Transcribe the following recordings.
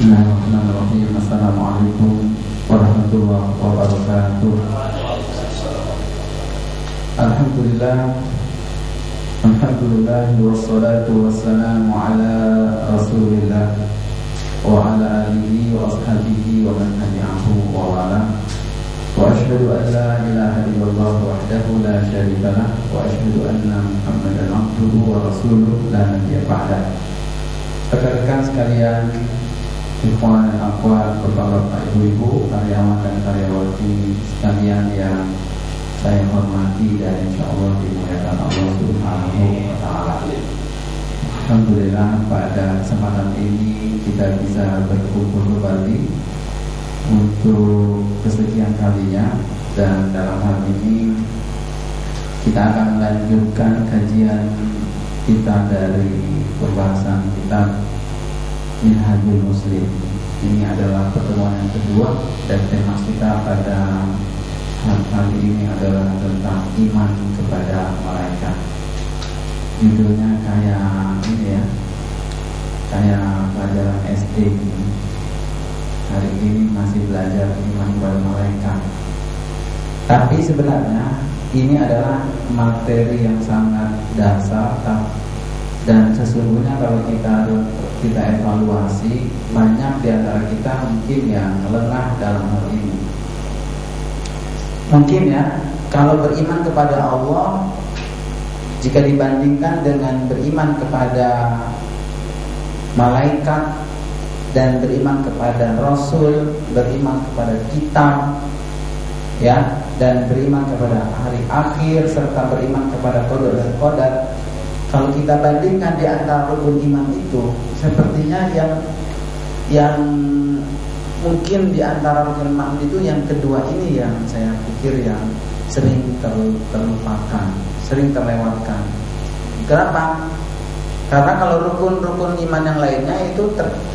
Bismillahirrahmanirrahim. Assalamualaikum warahmatullahi wabarakatuh. Alhamdulillah wassalatu wassalamu ala Rasulillah wa ala alihi wa ashabihi wa man tabi'ahu wa wala. Wa asyhadu an la ilaha illallah wahdahu la syarika lah wa asyhadu anna Muhammadan abduhu wa rasuluhu la nabiyya ba'dah. Rekan-rekan sekalian, ikhwan dan akhwat, bapak-bapak, ibu-ibu, karyawan dan karyawati sekalian yang saya hormati dan insyaallah dimuliakan Allah Subhanahu wa taala. Alhamdulillah pada kesempatan ini kita bisa berkumpul kembali untuk kesekian kalinya, dan dalam hal ini kita akan melanjutkan kajian kita dari pembahasan kitab Minhajul Muslim. Ini adalah pertemuan yang kedua dan tema kita pada kali ini adalah tentang iman kepada malaikat. Judulnya kayak ini ya, kayak pelajaran SD ini. Hari ini masih belajar iman kepada malaikat. Tapi sebenarnya ini adalah materi yang sangat dasar, dan sesungguhnya kalau kita evaluasi, banyak di antara kita mungkin yang lengah dalam hal ini. Mungkin ya, kalau beriman kepada Allah, jika dibandingkan dengan beriman kepada malaikat dan beriman kepada Rasul, beriman kepada kitab, ya, dan beriman kepada hari akhir serta beriman kepada qada dan qadar, kalau kita bandingkan di antara rukun iman itu, sepertinya yang mungkin di antara rukun iman itu yang kedua ini yang saya pikir yang sering terlupakan, sering terlewatkan. Kenapa? Karena kalau rukun-rukun iman yang lainnya itu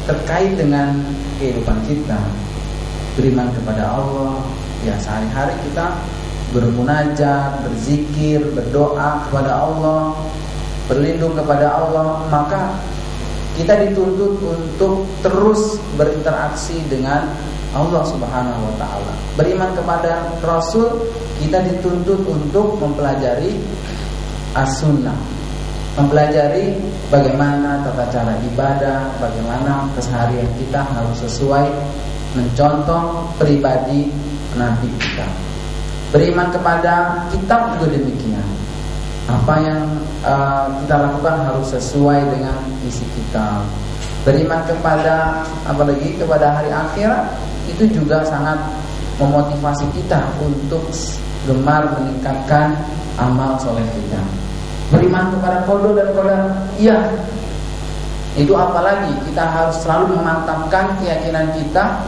terkait dengan kehidupan kita, beriman kepada Allah. Ya, sehari-hari kita bermunajat, berzikir, berdoa kepada Allah, berlindung kepada Allah, maka kita dituntut untuk terus berinteraksi dengan Allah Subhanahu wa taala. Beriman kepada Rasul, kita dituntut untuk mempelajari as-sunnah, mempelajari bagaimana tata cara ibadah, bagaimana keseharian kita harus sesuai mencontoh pribadi Nabi kita. Beriman kepada kitab juga demikian. Apa yang kita lakukan harus sesuai dengan isi kitab. Beriman kepada, apalagi kepada hari akhirat, itu juga sangat memotivasi kita untuk gemar meningkatkan amal soleh kita. Beriman kepada qada dan qadar, iya, itu apalagi kita harus selalu memantapkan keyakinan kita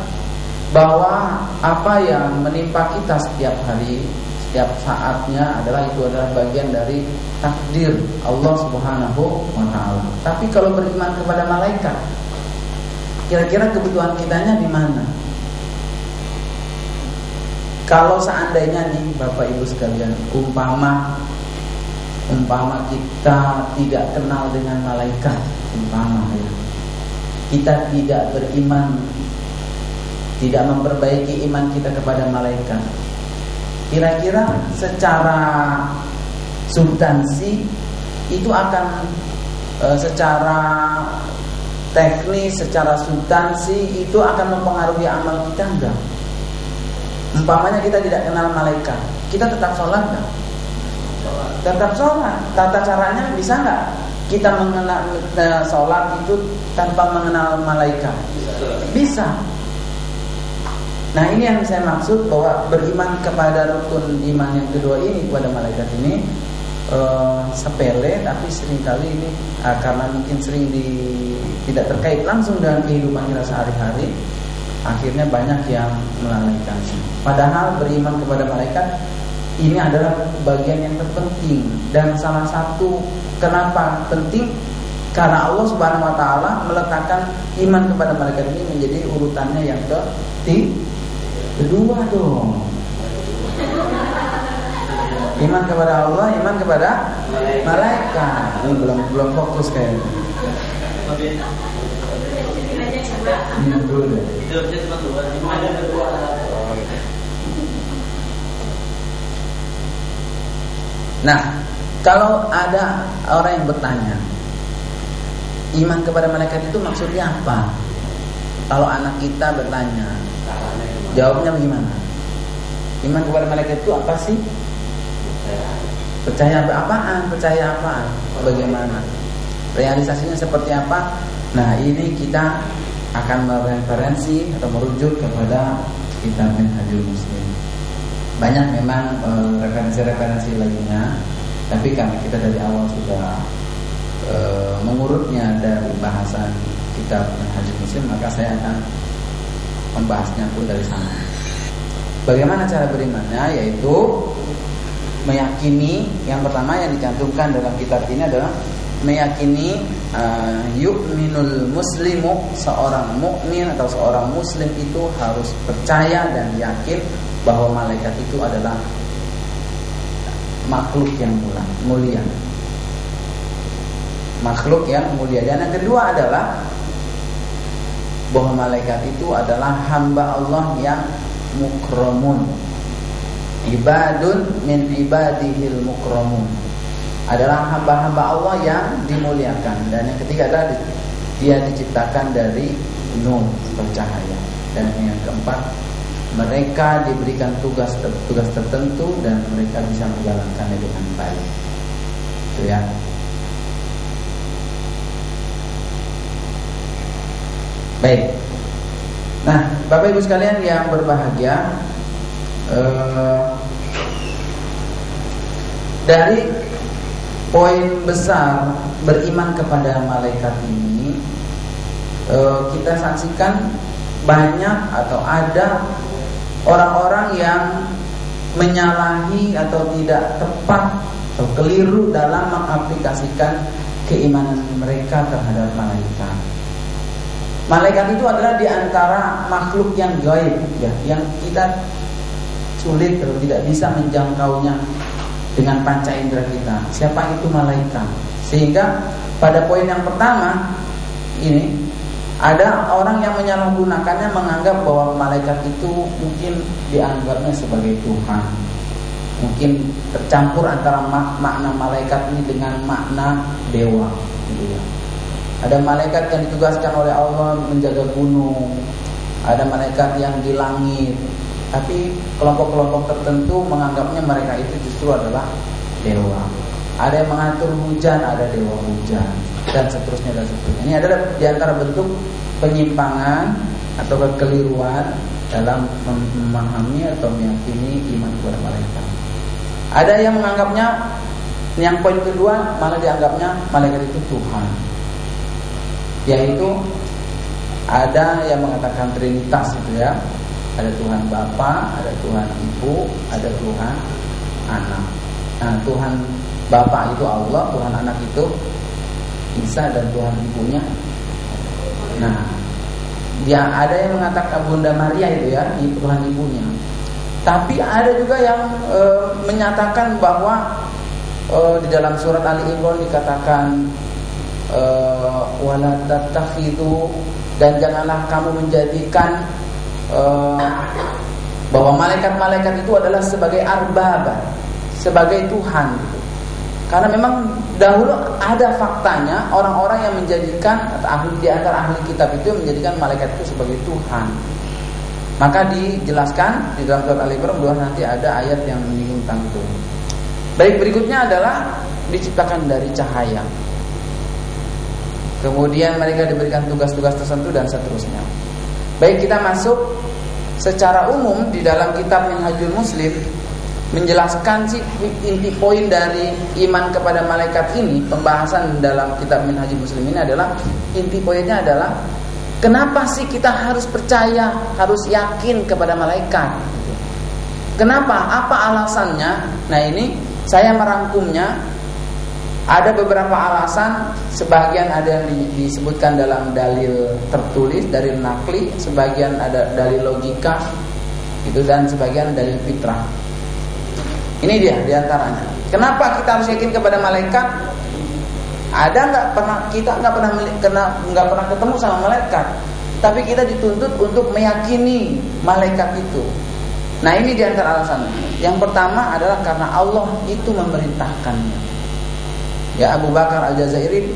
bahwa apa yang menimpa kita setiap hari, setiap saatnya itu adalah bagian dari takdir Allah Subhanahu wa taala. Tapi kalau beriman kepada malaikat, kira-kira kebutuhan kitanya di mana? Kalau seandainya nih Bapak Ibu sekalian, umpama kita tidak kenal dengan malaikat, umpama ya, kita tidak beriman, tidak memperbaiki iman kita kepada malaikat, kira-kira secara substansi itu akan secara teknis, secara substansi itu akan mempengaruhi amal kita enggak? Umpamanya kita tidak kenal malaikat, kita tetap sholat enggak? Tetap sholat. Tata caranya bisa enggak kita mengenal sholat itu tanpa mengenal malaikat? Bisa. Nah, ini yang saya maksud bahwa beriman kepada rukun iman yang kedua ini kepada malaikat ini sepele, tapi seringkali ini karena mungkin tidak terkait langsung dengan kehidupan kita sehari-hari, akhirnya banyak yang melalaikannya. Padahal beriman kepada malaikat ini adalah bagian yang terpenting, dan salah satu kenapa penting, karena Allah Subhanahu wa taala meletakkan iman kepada malaikat ini menjadi urutannya yang kedua dong. Iman kepada Allah, iman kepada malaikat. Ini belum fokus kayaknya. Minum dulu deh. Nah, kalau ada orang yang bertanya, iman kepada malaikat itu maksudnya apa? Kalau anak kita bertanya, jawabnya bagaimana? Iman kepada malaikat itu apa sih? Percaya apaan? Percaya apaan? Bagaimana? Realisasinya seperti apa? Nah, ini kita akan mereferensi atau merujuk kepada kitab Minhajul Muslim. Banyak memang referensi-referensi lainnya, tapi karena kita dari awal sudah mengurutnya dari bahasan kitab Minhajul Muslim, maka saya akan membahasnya pun dari sana. Bagaimana cara berimannya? Yaitu meyakini, yang pertama yang dicantumkan dalam kitab ini adalah meyakini yu'minul muslimu, seorang mukmin atau seorang muslim itu harus percaya dan yakin bahwa malaikat itu adalah makhluk yang mulia. Makhluk yang mulia. Dan yang kedua adalah bahwa malaikat itu adalah hamba Allah yang mukramun. Ibadun min ibadihil mukramun, adalah hamba-hamba Allah yang dimuliakan. Dan yang ketiga adalah dia diciptakan dari nur, bercahaya. Dan yang keempat, mereka diberikan tugas tertentu dan mereka bisa menjalankannya dengan baik. Itu ya. Baik. Nah, Bapak Ibu sekalian yang berbahagia, dari poin besar beriman kepada malaikat ini, kita saksikan banyak atau ada orang-orang yang menyalahi atau tidak tepat atau keliru dalam mengaplikasikan keimanan mereka terhadap malaikat. Malaikat itu adalah diantara makhluk yang gaib, ya, yang kita sulit atau tidak bisa menjangkaunya dengan panca indera kita. Siapa itu malaikat? Sehingga pada poin yang pertama ini ada orang yang menyalahgunakannya, menganggap bahwa malaikat itu mungkin dianggapnya sebagai Tuhan. Mungkin tercampur antara makna malaikat ini dengan makna dewa, gitu ya. Ada malaikat yang ditugaskan oleh Allah menjaga gunung, ada malaikat yang di langit. Tapi kelompok-kelompok tertentu menganggapnya mereka itu justru adalah dewa. Ada yang mengatur hujan, ada dewa hujan, dan seterusnya dan seterusnya. Ini adalah diantara bentuk penyimpangan atau kekeliruan dalam memahami atau meyakini iman kepada malaikat. Ada yang menganggapnya, yang poin kedua, malah dianggapnya malaikat itu Tuhan. Yaitu ada yang mengatakan Trinitas itu ya. Ada Tuhan Bapa, ada Tuhan Ibu, ada Tuhan Anak. Nah, Tuhan Bapa itu Allah, Tuhan Anak itu Isa, dan Tuhan Ibunya. Nah, dia ada yang mengatakan Bunda Maria itu ya, Tuhan Ibunya. Tapi ada juga yang menyatakan bahwa di dalam surat Ali Imran dikatakan wala tattakhidhu, dan janganlah kamu menjadikan bahwa malaikat-malaikat itu adalah sebagai arbab, sebagai Tuhan. Karena memang dahulu ada faktanya orang-orang yang menjadikan, atau ahli di antara ahli kitab itu menjadikan malaikat itu sebagai Tuhan. Maka dijelaskan di dalam surat Al-Imran bahwa nanti ada ayat yang menyinggung tentang itu. Baik, berikutnya adalah diciptakan dari cahaya. Kemudian mereka diberikan tugas-tugas tertentu dan seterusnya. Baik, kita masuk secara umum di dalam kitab Minhajul Muslim, menjelaskan sih inti poin dari iman kepada malaikat ini. Pembahasan dalam kitab Minhajul Muslim ini adalah, inti poinnya adalah kenapa sih kita harus percaya, harus yakin kepada malaikat? Kenapa? Apa alasannya? Nah, ini saya merangkumnya. Ada beberapa alasan, sebagian ada yang disebutkan dalam dalil tertulis, dalil nakli, sebagian ada dalil logika, itu, dan sebagian dalil fitrah. Ini dia diantaranya. Kenapa kita harus yakin kepada malaikat? Ada nggak pernah kita nggak pernah ketemu sama malaikat? tapi kita dituntut untuk meyakini malaikat itu. Nah, ini diantara alasannya. Yang pertama adalah karena Allah itu memerintahkannya. Ya, Abu Bakar Al-Jazairi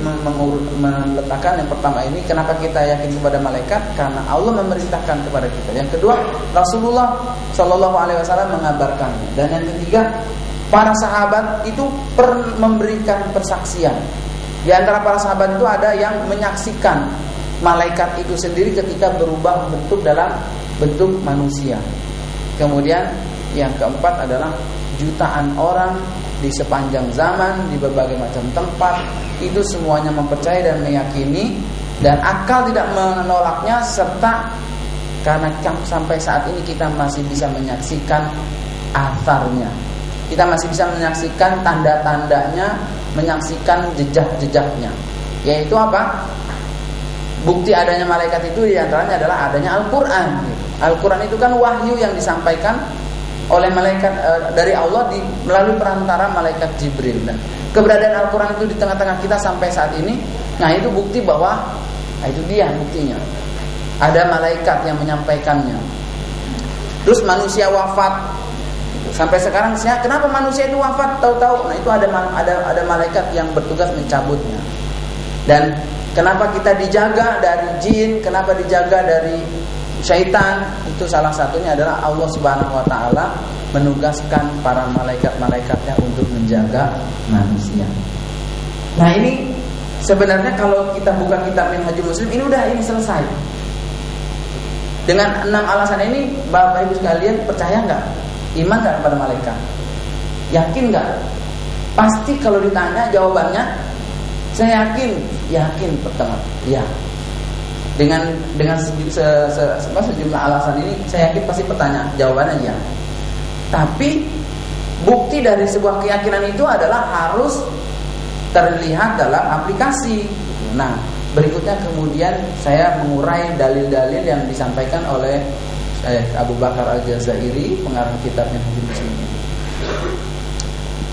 meletakkan yang pertama ini, kenapa kita yakin kepada malaikat? Karena Allah memerintahkan kepada kita. Yang kedua, Rasulullah Shallallahu Alaihi Wasallam mengabarkannya. Dan yang ketiga, para sahabat itu memberikan persaksian. Di antara para sahabat itu ada yang menyaksikan malaikat itu sendiri ketika berubah bentuk dalam bentuk manusia. Kemudian yang keempat adalah jutaan orang di sepanjang zaman, di berbagai macam tempat, itu semuanya mempercayai dan meyakini, dan akal tidak menolaknya, serta karena sampai saat ini kita masih bisa menyaksikan atharnya, kita masih bisa menyaksikan tanda-tandanya, menyaksikan jejak-jejaknya. Yaitu apa? Bukti adanya malaikat itu diantaranya adalah adanya Al-Quran. Al-Quran itu kan wahyu yang disampaikan oleh malaikat dari Allah melalui perantara malaikat Jibril. Dan keberadaan Al-Quran itu di tengah-tengah kita sampai saat ini, nah itu bukti bahwa itu dia buktinya. Ada malaikat yang menyampaikannya. Terus manusia wafat. Sampai sekarang kenapa manusia itu wafat? Tahu-tahu, nah itu ada malaikat yang bertugas mencabutnya. Dan kenapa kita dijaga dari jin? Kenapa dijaga dari syaitan? Itu salah satunya adalah Allah Subhanahu wa taala menugaskan para malaikat-malaikatnya untuk menjaga manusia. Nah, ini sebenarnya kalau kita buka kitab Minhajul Muslim, ini selesai. Dengan 6 alasan ini, Bapak Ibu sekalian, percaya enggak? Iman enggak kepada malaikat? Yakin enggak? Pasti kalau ditanya jawabannya, saya yakin pertama. Ya. Dengan sejumlah alasan ini, saya yakin pasti jawabannya ya. Tapi bukti dari sebuah keyakinan itu adalah harus terlihat dalam aplikasi. Nah, berikutnya kemudian saya mengurai dalil-dalil yang disampaikan oleh Abu Bakar Al-Jazairi, pengarang kitabnya Minhajul Muslim.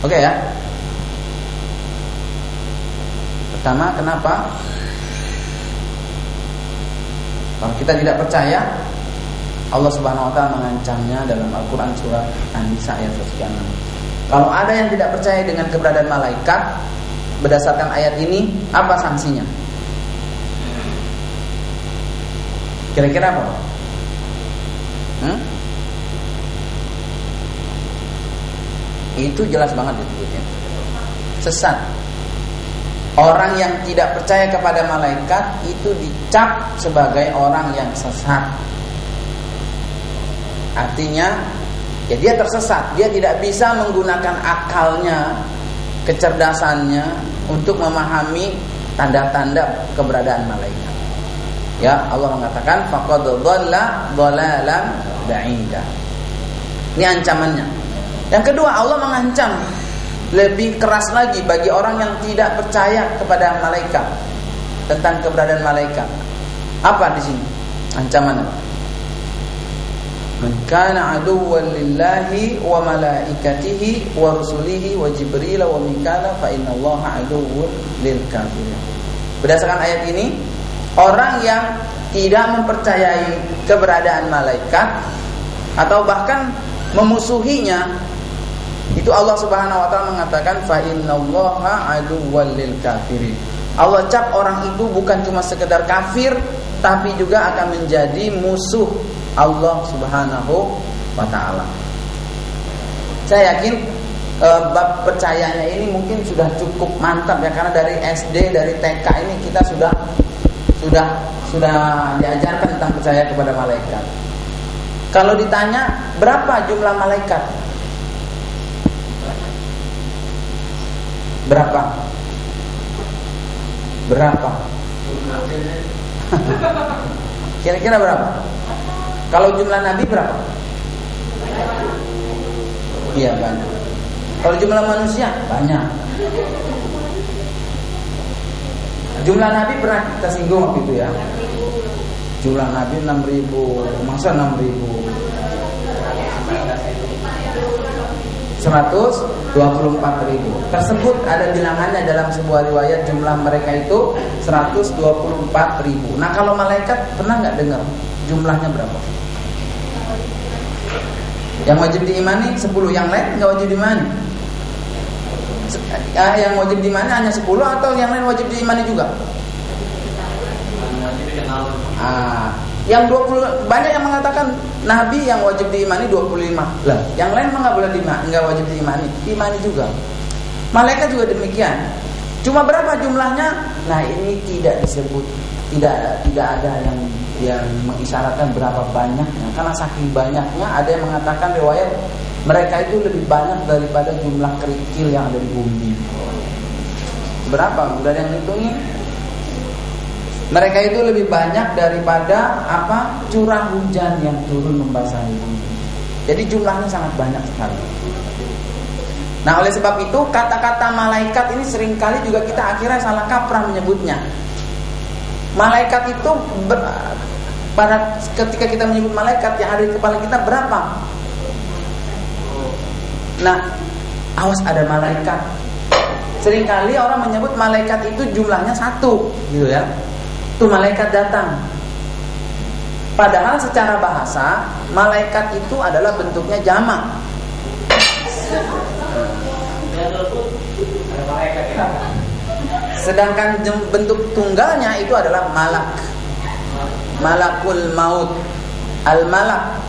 Oke ya. Pertama, kenapa? Kalau kita tidak percaya, Allah Subhanahu wa taala mengancamnya dalam Al-Qur'an surat An-Nisa ayat 106. Kalau ada yang tidak percaya dengan keberadaan malaikat, berdasarkan ayat ini, apa sanksinya? Kira-kira apa? Itu jelas banget disebutnya. Sesat. Orang yang tidak percaya kepada malaikat itu dicap sebagai orang yang sesat. Artinya, ya dia tersesat. Dia tidak bisa menggunakan akalnya, kecerdasannya untuk memahami tanda-tanda keberadaan malaikat. Ya, Allah mengatakan faqad dhalla dhalalan ba'ida. Ini ancamannya. Yang kedua, Allah mengancam lebih keras lagi bagi orang yang tidak percaya kepada malaikat, tentang keberadaan malaikat. Apa di sini ancamannya? Man kana aduwwan lillahi wa malaikatihi wa rusulihi wa jibril wa mikala fa innallaha aduwwun lil kafirin. Berdasarkan ayat ini, orang yang tidak mempercayai keberadaan malaikat atau bahkan memusuhinya, itu Allah Subhanahu wa taala mengatakan fa innallaha aduwwal lil kafirin. Allah cap orang itu bukan cuma sekedar kafir, tapi juga akan menjadi musuh Allah Subhanahu wa taala. Saya yakin bab percayanya ini mungkin sudah cukup mantap ya, karena dari SD, dari TK ini kita sudah diajarkan tentang percaya kepada malaikat. Kalau ditanya berapa jumlah malaikat? Berapa? Kira-kira berapa? Kalau jumlah nabi berapa? Iya, banyak. Kalau jumlah manusia banyak. Jumlah nabi pernah kita singgung waktu itu ya. Jumlah nabi 6.000. Masa 6.000? 124.000. Tersebut ada bilangannya dalam sebuah riwayat, jumlah mereka itu 124.000. Nah, kalau malaikat pernah nggak dengar jumlahnya berapa? Yang wajib diimani 10, yang lain nggak wajib diimani. Yang wajib diimani hanya 10 atau yang lain wajib diimani juga? Yang 20, banyak yang mengatakan Nabi yang wajib diimani 25 lah. Yang lain mah nggak boleh diimani, nggak wajib diimani juga. Malaikat juga demikian. Cuma berapa jumlahnya? Nah, ini tidak disebut, tidak ada yang mengisyaratkan berapa banyaknya. Karena saking banyaknya, ada yang mengatakan riwayat mereka itu lebih banyak daripada jumlah kerikil yang ada di bumi. Berapa? Udah yang hitungin? Mereka itu lebih banyak daripada curah hujan yang turun membasahi bumi. Jadi jumlahnya sangat banyak sekali. Nah, oleh sebab itu kata-kata malaikat ini seringkali juga kita akhirnya salah kaprah menyebutnya. Malaikat itu ketika kita menyebut malaikat yang ada di kepala kita berapa? Nah, awas ada malaikat. Seringkali orang menyebut malaikat itu jumlahnya 1, gitu ya. Itu malaikat datang. Padahal secara bahasa malaikat itu adalah bentuknya jamak. Sedangkan bentuk tunggalnya itu adalah malak. Malakul maut. Al-malak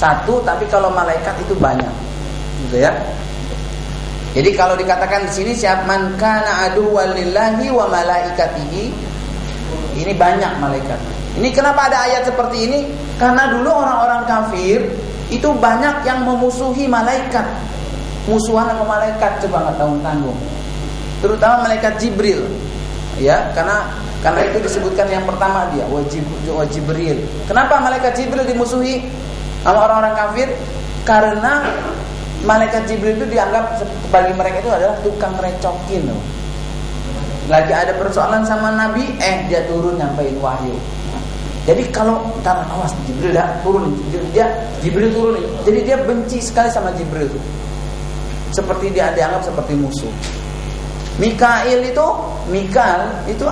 1, tapi kalau malaikat itu banyak. Gitu ya. Jadi kalau dikatakan di sini siapa man kana aduwwan lillahi wa malaikatihi, ini banyak malaikat. Ini kenapa ada ayat seperti ini? Karena dulu orang-orang kafir itu banyak yang memusuhi malaikat. Musuhan sama malaikat, coba nggak tanggung-tanggung. Terutama malaikat Jibril. Ya, karena itu disebutkan yang pertama dia Jibril. Kenapa malaikat Jibril dimusuhi sama orang-orang kafir? Karena malaikat Jibril itu dianggap bagi mereka itu adalah tukang recokin. Lagi ada persoalan sama Nabi, dia turun nyampein wahyu. Jadi kalau awas Jibril turun, Jibril turun. Jadi dia benci sekali sama Jibril. Seperti dia dianggap seperti musuh. Mikail itu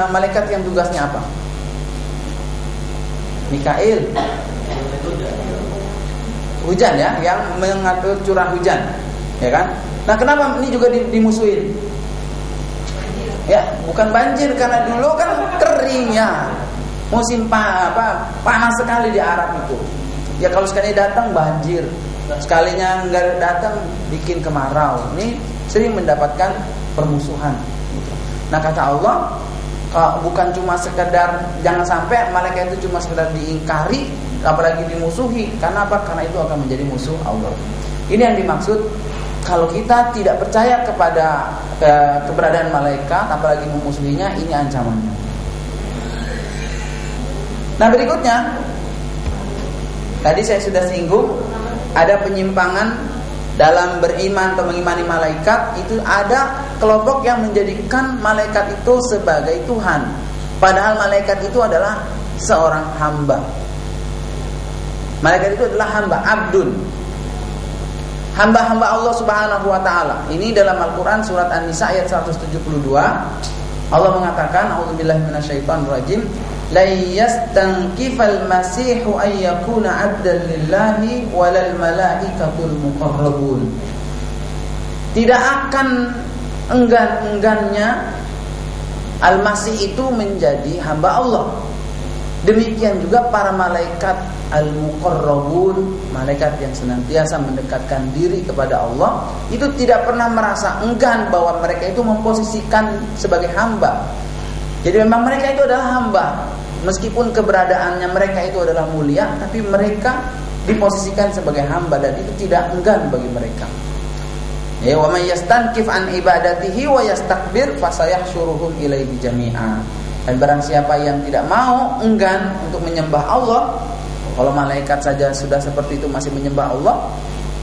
malaikat yang tugasnya apa? Mikail hujan ya, yang mengatur curah hujan, ya kan? Nah, kenapa ini juga dimusuhin? Ya, bukan banjir, karena dulu kan kering ya. Musim panas sekali di Arab itu. Ya kalau sekali datang banjir, sekalinya enggak datang bikin kemarau. Ini sering mendapatkan permusuhan. Nah, kata Allah, bukan cuma sekedar, jangan sampai malaikat itu cuma sekedar diingkari, apalagi dimusuhi. Karena apa? Karena itu akan menjadi musuh Allah. Ini yang dimaksud. Kalau kita tidak percaya kepada keberadaan malaikat, apalagi memusuhinya, ini ancamannya. Nah, berikutnya, tadi saya sudah singgung, ada penyimpangan dalam beriman atau mengimani malaikat. Itu ada kelompok yang menjadikan malaikat itu sebagai Tuhan. Padahal malaikat itu adalah seorang hamba. Malaikat itu adalah hamba, abdun. Hamba-hamba Allah Subhanahu wa taala. Ini dalam Al-Qur'an surat An-Nisa ayat 172. Allah mengatakan, a'udzubillahi minasyaitonir rajim, la yastankifal masihu ay yakuna 'abdan lillahi walal malaikatul muqarrabun. Tidak akan enggan-enggannya Al-Masih itu menjadi hamba Allah. Demikian juga para malaikat al-muqarrabun, malaikat yang senantiasa mendekatkan diri kepada Allah, itu tidak pernah merasa enggan bahwa mereka itu memposisikan sebagai hamba. Jadi memang mereka itu adalah hamba. Meskipun keberadaannya mereka itu adalah mulia, tapi mereka diposisikan sebagai hamba dan itu tidak enggan bagi mereka. Ya, wa may yastankif an ibadatihi wa yastakbir fasayahsyuruhum ilaihi jami'a. Dan barang siapa yang tidak mau, enggan untuk menyembah Allah, kalau malaikat saja sudah seperti itu masih menyembah Allah,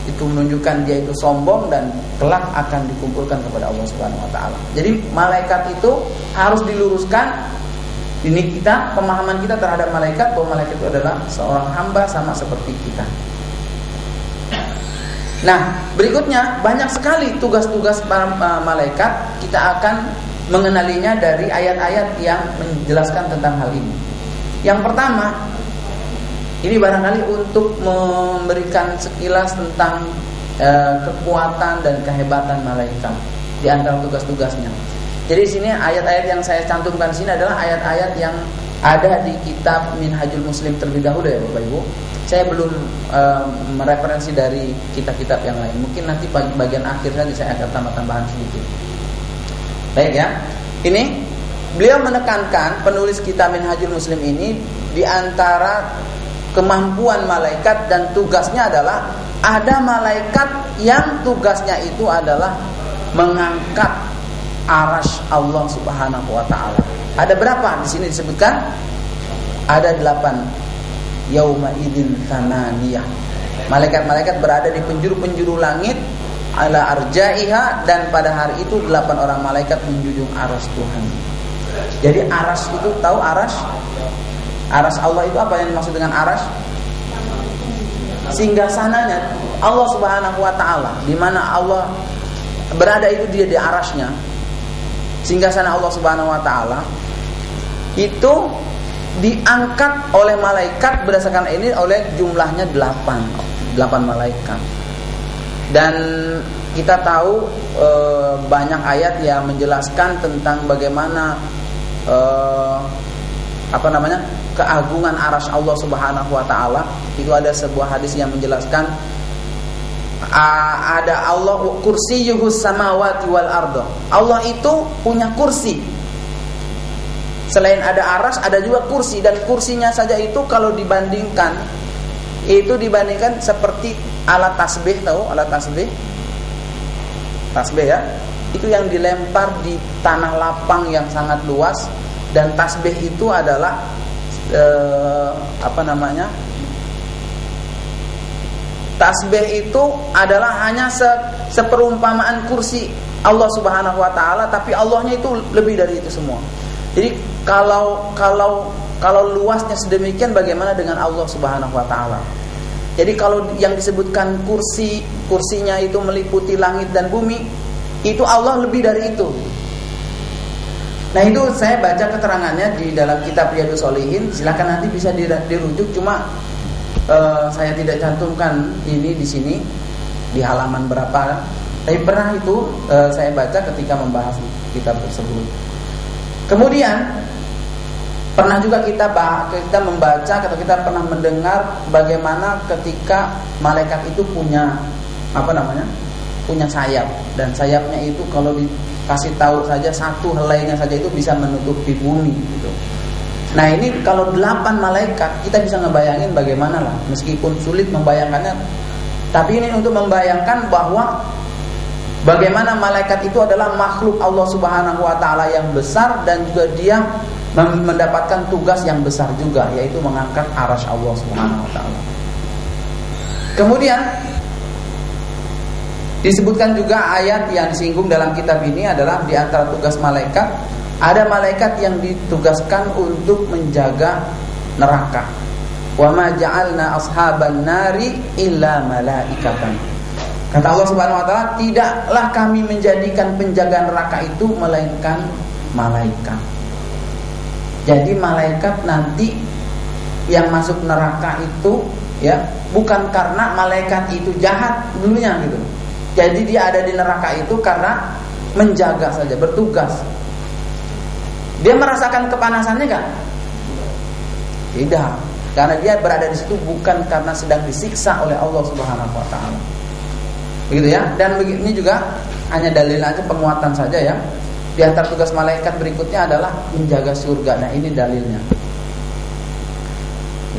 itu menunjukkan dia itu sombong dan kelak akan dikumpulkan kepada Allah Subhanahu wa taala. Jadi malaikat itu harus diluruskan. Ini kita, pemahaman kita terhadap malaikat, bahwa malaikat itu adalah seorang hamba sama seperti kita. Nah, berikutnya banyak sekali tugas-tugas para malaikat. Kita akan mengenalinya dari ayat-ayat yang menjelaskan tentang hal ini. Yang pertama, ini barangkali untuk memberikan sekilas tentang kekuatan dan kehebatan malaikat di antara tugas-tugasnya. Jadi di sini ayat-ayat yang saya cantumkan di sini adalah ayat-ayat yang ada di kitab Minhajul Muslim terlebih dahulu ya Bapak Ibu. Saya belum mereferensi dari kitab-kitab yang lain. Mungkin nanti bagian akhir saja saya akan tambah-tambahan sedikit. Baik ya. Ini beliau menekankan, penulis kitab Minhajul Muslim ini, di antara kemampuan malaikat dan tugasnya adalah ada malaikat yang tugasnya itu adalah mengangkat arasy Allah Subhanahu wa taala. Ada berapa? Di sini disebutkan ada 8. Yauma idzin tsamaniyah. Malaikat-malaikat berada di penjuru-penjuru langit, ala arjaiha, dan pada hari itu 8 orang malaikat menjunjung aras Tuhan. Jadi aras itu, tahu aras? Aras Allah itu apa yang dimaksud dengan aras? Singgasananya Allah Subhanahu wa taala, di mana Allah berada itu dia di arasnya. Singgasana Allah Subhanahu wa taala itu diangkat oleh malaikat berdasarkan ini oleh jumlahnya 8 malaikat. Dan kita tahu banyak ayat yang menjelaskan tentang bagaimana keagungan arasy Allah Subhanahu wa taala. Itu ada sebuah hadis yang menjelaskan ada Allah kursiyuhus samawati wal ardo. Allah itu punya kursi. Selain ada aras, ada juga kursi, dan kursinya saja itu kalau dibandingkan seperti alat tasbih, tahu alat tasbih? Tasbih ya, itu yang dilempar di tanah lapang yang sangat luas, dan tasbih itu adalah tasbih itu adalah hanya seperumpamaan kursi Allah Subhanahu wa taala, tapi Allahnya itu lebih dari itu semua. Jadi kalau luasnya sedemikian, bagaimana dengan Allah Subhanahu wa taala? Jadi kalau yang disebutkan kursinya itu meliputi langit dan bumi, itu Allah lebih dari itu. Nah, itu saya baca keterangannya di dalam kitab Riyadhus Shalihin. Silakan nanti bisa dirujuk, cuma saya tidak cantumkan ini di sini di halaman berapa. Tapi pernah itu saya baca ketika membahas kitab tersebut. Kemudian pernah juga kita membaca atau kita pernah mendengar bagaimana ketika malaikat itu punya punya sayap, dan sayapnya itu kalau dikasih tahu saja satu helainya saja itu bisa menutupi bumi gitu. Nah, ini kalau 8 malaikat kita bisa ngebayangin bagaimana lah, meskipun sulit membayangkannya, tapi ini untuk membayangkan bahwa bagaimana malaikat itu adalah makhluk Allah Subhanahu wa taala yang besar, dan juga dia mendapatkan tugas yang besar juga, yaitu mengangkat arasy Allah Subhanahu wa taala. Kemudian disebutkan juga ayat yang disinggung dalam kitab ini adalah di antara tugas malaikat, ada malaikat yang ditugaskan untuk menjaga neraka. Wa ma ja'alna ashaban nari illa malaikatan. Kata Allah Subhanahu wa taala, tidaklah kami menjadikan penjaga neraka itu melainkan malaikat. Jadi malaikat nanti yang masuk neraka itu ya bukan karena malaikat itu jahat dulunya gitu. Jadi dia ada di neraka itu karena menjaga saja, bertugas. Dia merasakan kepanasannya kan? Tidak, karena dia berada di situ bukan karena sedang disiksa oleh Allah Subhanahu wa taala. Begitu ya. Dan begini juga hanya dalil aja, penguatan saja ya. Di antara tugas malaikat berikutnya adalah menjaga surga. Nah, ini dalilnya.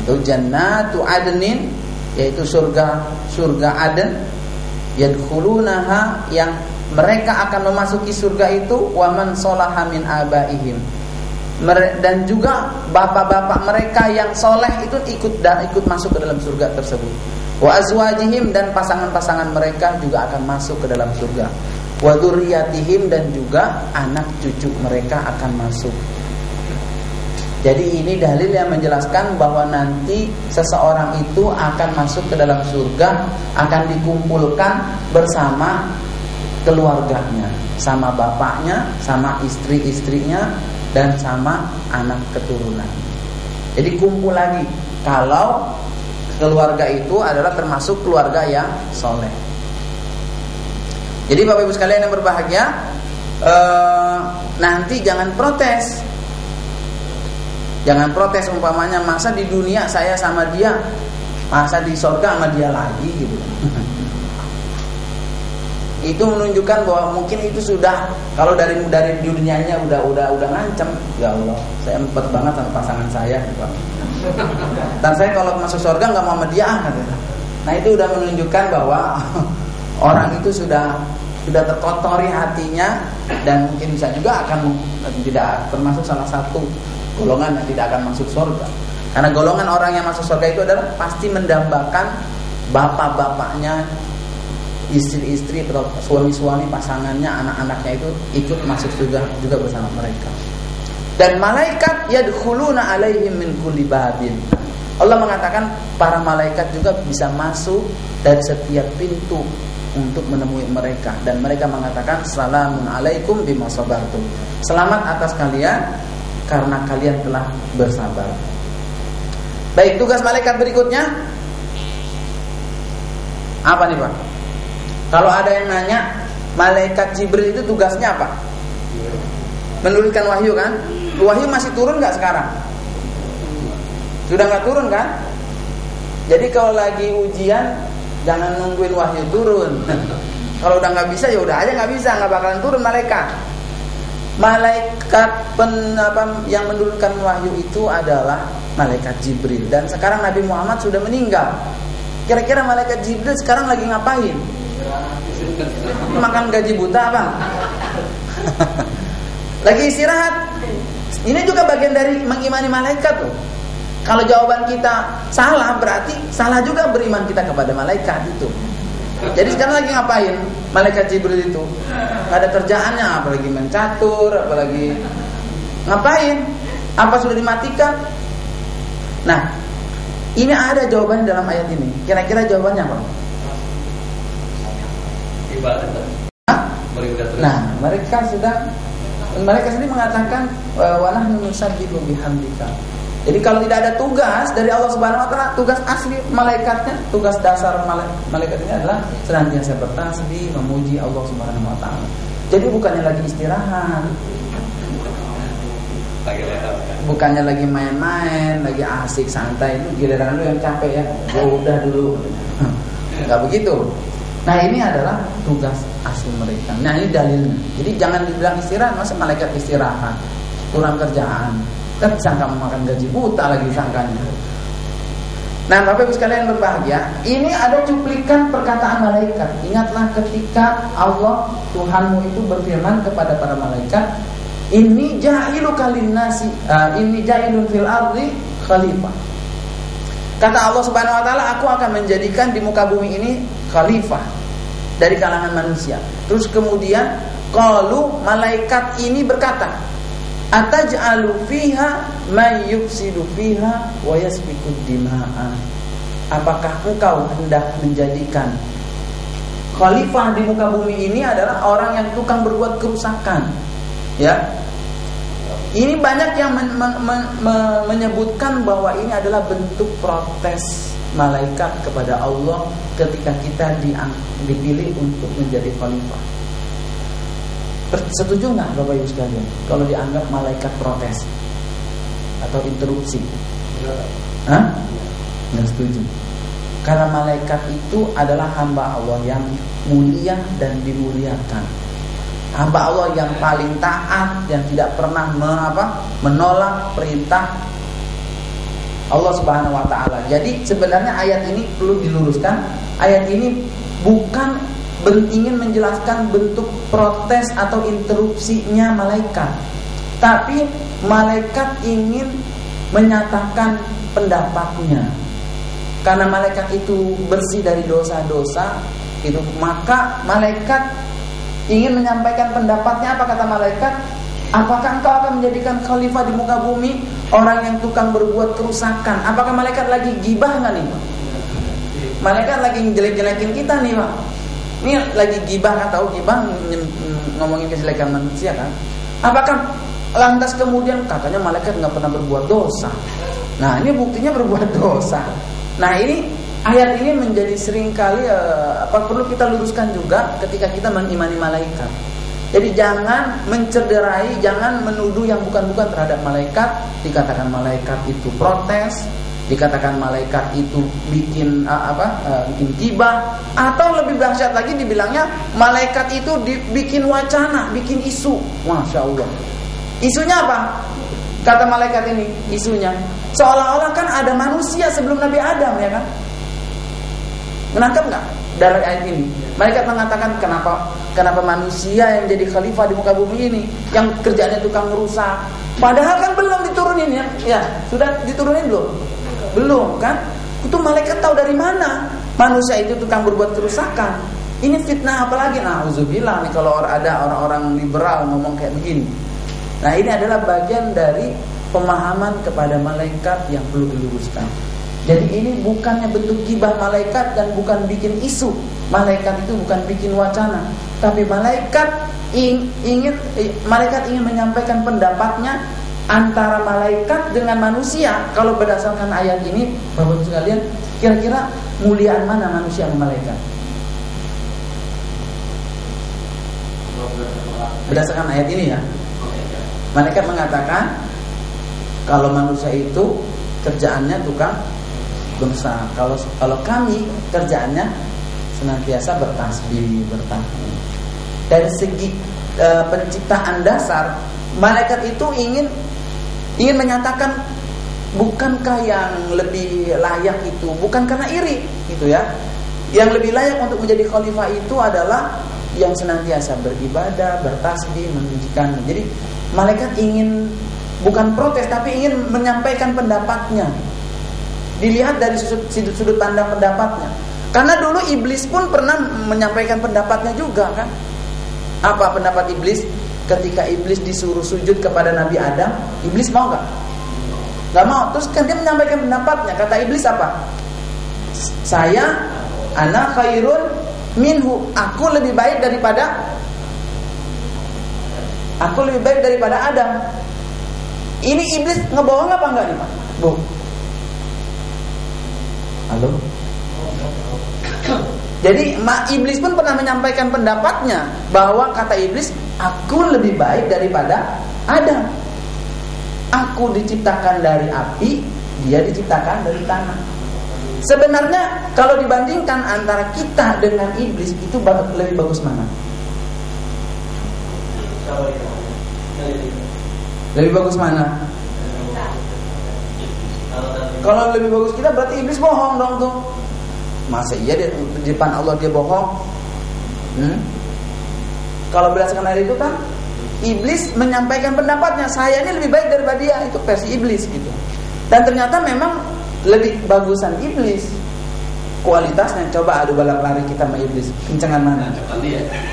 Itu jannatu adnin, yaitu surga Aden, yadkhulunaha, yang mereka akan memasuki surga itu, waman sholaha min abaihim, dan juga bapak-bapak mereka yang soleh itu ikut masuk ke dalam surga tersebut. Wa azwajihim, dan pasangan-pasangan mereka juga akan masuk ke dalam surga. Wa dzurriyyatihim, dan juga anak cucu mereka akan masuk. Jadi ini dalil yang menjelaskan bahwa nanti seseorang itu akan masuk ke dalam surga, akan dikumpulkan bersama keluarganya, sama bapaknya, sama istri-istrinya, dan sama anak keturunan. Jadi kumpul lagi. Kalau keluarga itu adalah termasuk keluarga yang soleh. Jadi Bapak Ibu sekalian yang berbahagia, nanti jangan protes. Jangan protes umpamanya, masa di dunia saya sama dia, masa di surga sama dia lagi gitu. Itu menunjukkan bahwa mungkin itu sudah, kalau dari dunianya udah ngancem, ya Allah, saya empet banget sama pasangan saya gitu. Dan saya kalau masuk surga nggak mau sama dia gitu. Nah itu udah menunjukkan bahwa orang itu sudah terkotori hatinya, dan mungkin bisa juga akan tidak termasuk salah satu golongan yang tidak akan masuk surga. Karena golongan orang yang masuk surga itu adalah pasti mendambakan bapak-bapaknya, istri-istri, suami-suami, pasangannya, anak-anaknya itu ikut masuk surga juga bersama mereka. Dan malaikat yadkhuluna alaihim min kulli babin. Allah mengatakan para malaikat juga bisa masuk dari setiap pintu untuk menemui mereka, dan mereka mengatakan salamun alaikum bima sabartum. Selamat atas kalian karena kalian telah bersabar. Baik, tugas malaikat berikutnya apa nih Pak? Kalau ada yang nanya, malaikat Jibril itu tugasnya apa? Menurunkan wahyu kan? Wahyu masih turun nggak sekarang? Sudah nggak turun kan? Jadi kalau lagi ujian jangan nungguin wahyu turun. Kalau udah nggak bisa ya udah aja nggak bisa, nggak bakalan turun malaikat. Malaikat yang menurunkan wahyu itu adalah malaikat Jibril. Dan sekarang Nabi Muhammad sudah meninggal. Kira-kira malaikat Jibril sekarang lagi ngapain? Makan gaji buta apa? Lagi istirahat. Ini juga bagian dari mengimani malaikat loh. Kalau jawaban kita salah, berarti salah juga beriman kita kepada malaikat itu. Jadi sekarang lagi ngapain malaikat Jibril itu? Gak ada kerjaannya, apalagi mencatur, apalagi ngapain? Apa sudah dimatikan? Nah, ini ada jawabannya dalam ayat ini. Kira-kira jawabannya apa? Nah, mereka sendiri mengatakan wa nahnu nusabbihu bihamdika. Jadi kalau tidak ada tugas dari Allah Subhanahu wa taala, tugas asli malaikatnya, tugas dasar malaikat ini adalah senantiasa bertasbih, memuji Allah Subhanahu wa taala. Jadi bukannya lagi istirahat. Bukannya lagi main-main, lagi asik santai, itu giliran lu yang capek ya. Ya udah dulu. Enggak begitu. Nah, ini adalah tugas asli mereka. Nah, ini dalilnya. Jadi jangan dibilang istirahat, masa malaikat istirahat, kurang kerjaan. Kan sangka memakan gaji buta lagi sangkanya. Nah, Bapak Ibu sekalian berbahagia, ini ada cuplikan perkataan malaikat. Ingatlah ketika Allah Tuhanmu itu berfirman kepada para malaikat, "Inni ja'iluka linnasi, inni ja'ilun fil ardi khalifah." Kata Allah Subhanahu wa taala, aku akan menjadikan di muka bumi ini khalifah dari kalangan manusia. Terus kemudian qalu, malaikat ini berkata, ataj'alu fiha may yufsidu fiha wa yasfiku dima'a. Apakah engkau hendak menjadikan khalifah di muka bumi ini adalah orang yang tukang berbuat kerusakan? Ya. Ini banyak yang menyebutkan bahwa ini adalah bentuk protes malaikat kepada Allah ketika kita dipilih untuk menjadi khalifah. Setuju nggak Bapak Ibu sekalian kalau dianggap malaikat protes atau interupsi? Hah? Nggak setuju. Karena malaikat itu adalah hamba Allah yang mulia dan dimuliakan. Hamba Allah yang paling taat, yang tidak pernah menolak perintah Allah Subhanahu wa taala. Jadi sebenarnya ayat ini perlu diluruskan. Ayat ini bukan ingin menjelaskan bentuk protes atau interupsinya malaikat, tapi malaikat ingin menyatakan pendapatnya. Karena malaikat itu bersih dari dosa-dosa, itu maka malaikat ingin menyampaikan pendapatnya. Apa kata malaikat? Apakah engkau akan menjadikan khalifah di muka bumi orang yang tukang berbuat kerusakan? Apakah malaikat lagi gibah nggak nih? Malaikat lagi jelek-jelekin kita nih, Pak. Ini lagi gibah, atau gibah ngomongin kejelekan manusia kan? Apakah lantas kemudian katanya malaikat nggak pernah berbuat dosa? Nah, ini buktinya berbuat dosa. Nah, ini ayat ini menjadi seringkali perlu kita luruskan juga ketika kita mengimani malaikat. Jadi jangan mencederai, jangan menuduh yang bukan-bukan terhadap malaikat. Dikatakan malaikat itu protes, dikatakan malaikat itu bikin bikin gibah, atau lebih dahsyat lagi dibilangnya malaikat itu bikin wacana, bikin isu. Masya Allah. Isunya apa? Kata malaikat ini, isunya seolah-olah kan ada manusia sebelum Nabi Adam, ya kan? Menangkap nggak dari ayat ini? Malaikat mengatakan kenapa manusia yang jadi khalifah di muka bumi ini, yang kerjaannya tukang merusak, padahal kan belum diturunin ya sudah diturunin belum kan? Itu malaikat tahu dari mana manusia itu tukang berbuat kerusakan? Ini fitnah apalagi? Nauzubillah nih kalau ada orang-orang liberal ngomong kayak begini. Nah, ini adalah bagian dari pemahaman kepada malaikat yang perlu diluruskan. Jadi ini bukannya bentuk gibah malaikat dan bukan bikin isu. Malaikat itu bukan bikin wacana, tapi malaikat ingin menyampaikan pendapatnya antara malaikat dengan manusia. Kalau berdasarkan ayat ini, Bapak-Ibu sekalian, kira-kira muliaan mana manusia sama malaikat? Berdasarkan ayat ini ya, malaikat mengatakan kalau manusia itu kerjaannya tukang dosa. Kalau kami kerjaannya senantiasa bertasbih, bertahmid. Dari segi penciptaan dasar, malaikat itu ingin menyatakan bukankah yang lebih layak itu bukan karena iri gitu ya. Yang lebih layak untuk menjadi khalifah itu adalah yang senantiasa beribadah, bertasbih, mensucikan. Jadi malaikat ingin bukan protes tapi ingin menyampaikan pendapatnya. Dilihat dari sudut pandang pendapatnya. Karena dulu iblis pun pernah menyampaikan pendapatnya juga kan. Apa pendapat iblis? Ketika iblis disuruh sujud kepada Nabi Adam, iblis mau gak? Gak mau. Terus kan dia menyampaikan pendapatnya. Kata iblis apa? Ana khairun minhu. Aku lebih baik daripada Adam. Ini iblis ngebohong apa enggak nih Pak? Bu. Halo. Jadi iblis pun pernah menyampaikan pendapatnya bahwa kata iblis, aku lebih baik daripada Adam. Aku diciptakan dari api, dia diciptakan dari tanah. Sebenarnya kalau dibandingkan antara kita dengan iblis, itu lebih bagus mana? Lebih bagus mana? Kalau lebih bagus kita berarti iblis bohong dong tuh. Masa iya di depan Allah dia bohong? Kalau berdasarkan ayat itu kan iblis menyampaikan pendapatnya, saya ini lebih baik daripada dia. Itu versi iblis gitu. Dan ternyata memang lebih bagusan iblis kualitasnya. Coba adu balap lari kita sama iblis, kencengan mana?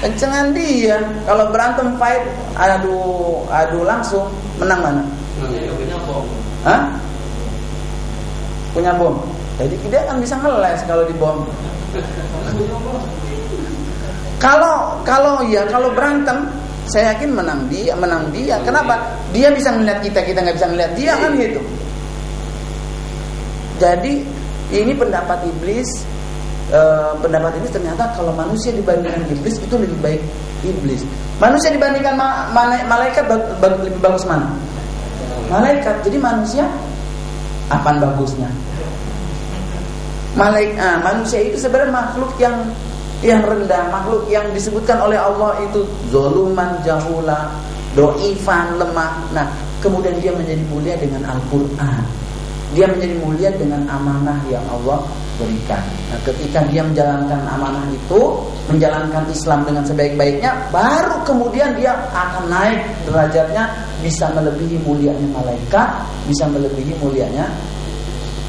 Kencengan dia. Kalau berantem fight adu langsung, menang mana? Punya bom. Jadi dia akan bisa ngeles kalau dibom. Kalau berantem, saya yakin menang dia. Kenapa? Dia bisa melihat kita nggak bisa melihat dia kan gitu. Jadi ini pendapat iblis. Pendapat ini ternyata kalau manusia dibandingkan iblis itu lebih baik iblis. Manusia dibandingkan malaikat lebih bagus mana? Malaikat. Jadi manusia apaan bagusnya? Manusia itu sebenarnya makhluk yang rendah, makhluk yang disebutkan oleh Allah itu zoluman, jahula, doifan, lemah. Nah, kemudian dia menjadi mulia dengan Al-Quran. Dia menjadi mulia dengan amanah yang Allah berikan. Nah, ketika dia menjalankan amanah itu, menjalankan Islam dengan sebaik-baiknya, baru kemudian dia akan naik derajatnya, bisa melebihi mulianya malaikat, bisa melebihi mulianya